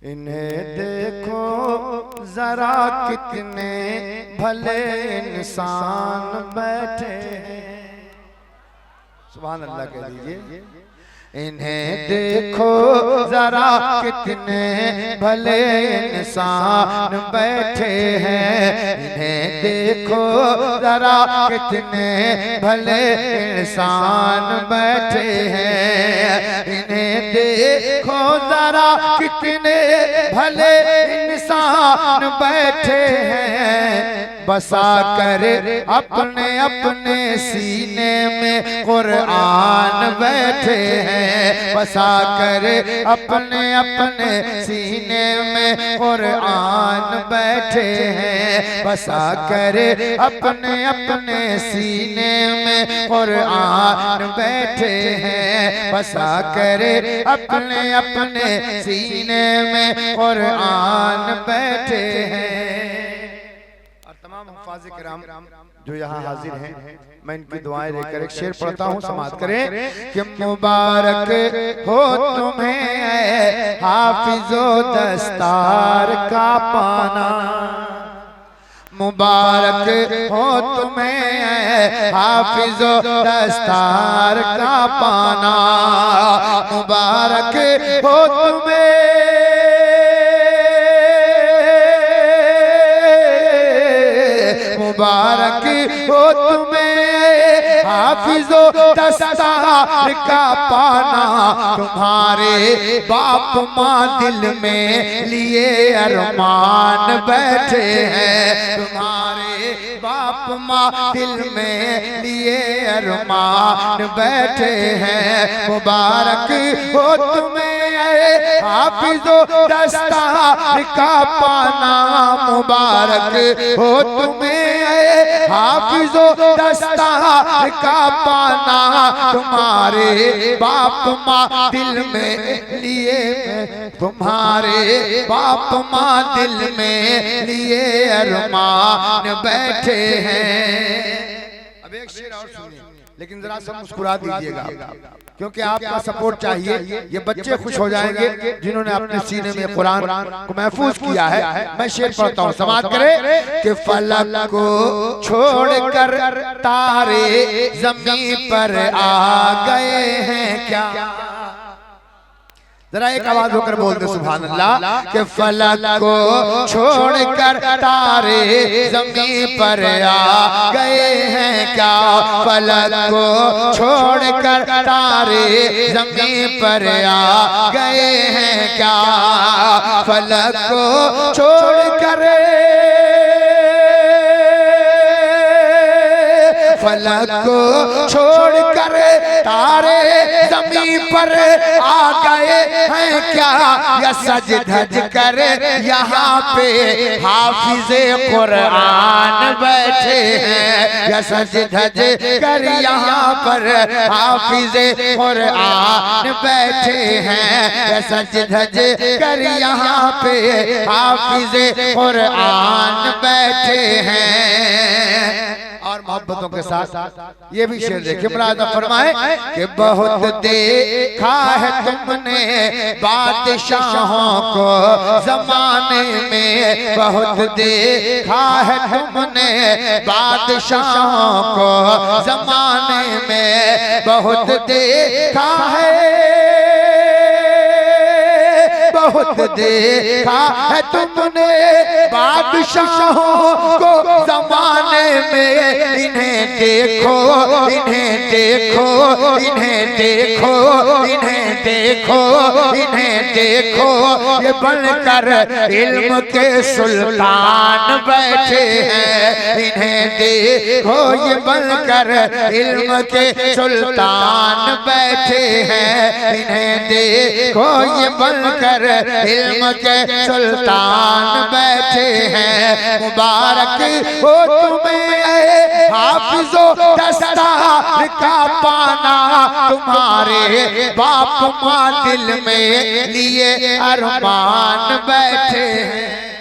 इन्हें देखो जरा कितने भले इंसान बैठे हैं। सुभान अल्लाह कह दीजिए। इन्हें देखो जरा कितने भले इंसान बैठे हैं। इन्हें देखो जरा कितने भले इंसान बैठे हैं। इन्हें देखो जरा कितने भले इंसान बैठे हैं। बसा कर अपने अपने सीने में कुरान बैठे हैं। बसा कर अपने अपने सीने में कुरान बैठे हैं। बसा कर अपने अपने सीने में कुरान बैठे हैं। बसा कर अपने अपने सीने में कुरान बैठे हैं। तमाम हुफ़ाज़ किराम जो यहाँ हाजिर हैं, मैं इनकी दुआएं लेकर एक शेर पढ़ता हूँ, समाअत करें कि मुबारक हो तुम्हें हाफिज़ो दस्तार का पाना। मुबारक हो तुम्हें हाफिज़ो दस्तार का पाना। मुबारक हो तुम्हें मुबारक हो तुम्हें हाफिज़ो दस्तार का पाना। तुम्हारे बाप माँ दिल में लिए अरमान बैठे हैं। तुम्हारे बाप माँ दिल में लिए अरमान बैठे हैं। मुबारक हो तुम्हें हाफिज़ो दस्तार का पाना। मुबारक हो तुम्हें हाफिज़ो दस्तार का पाना। तुम्हारे बाप माँ दिल में लिए तुम्हारे बाप माँ दिल में लिए अरमान बैठे हैं। अब एक शेर और सुनिए, लेकिन जरा सब मुस्कुरा दीजिएगा क्योंकि आपका सपोर्ट चाहिए। ये बच्चे खुश हो जाएंगे जिन्होंने अपने सीने में कुरान को महफूज किया है। मैं शेर पढ़ता हूँ, समाअत करें कि फलक को छोड़कर तारे ज़मीन पर आ गए हैं क्या। जरा एक आवाज होकर बोल दे सुभान अल्लाह कि फलक को छोड़कर तारे ज़मीन पर आ गए हैं क्या। फलक को छोड़कर तारे ज़मीन पर आ गए हैं क्या। फलक को छोड़कर फलक को छोड़कर तारे ज़मीन पर आ गए हैं क्या। या सज धज कर यहाँ पे हाफिज़े कुरान बैठे हैं। या सज धज कर यहाँ पर हाफिज़े कुरान बैठे हैं। या सज धज कर यहाँ पे हाफिज़े कुरान बैठे हैं। और मोहब्बतों के साथ ये भी शेर देखिए, मुरादा फरमाए कि बहुत देखा है तुमने बादशाहों को ज़माने में। बहुत देखा है तुमने बादशाहों को ज़माने में। बहुत देखा है बहुत देखा है तुमने बादशाहों को ज़माने में। इन्हें देखो इन्हें देखो इन्हें देखो इन्हें देखो इन्हें देखो। ये बनकर इल्म के सुल्तान बैठे हैं। इन्हें देखो ये बनकर इल्म के सुल्तान बैठे हैं। इन्हें देखो ये बनकर इल्म के सुल्तान बैठे हैं। मुबारक हो तुम्हें हाफिज़ो दस्तार का पाना। तुम्हारे बाप माँ दिल में लिए अरमान बैठे हैं।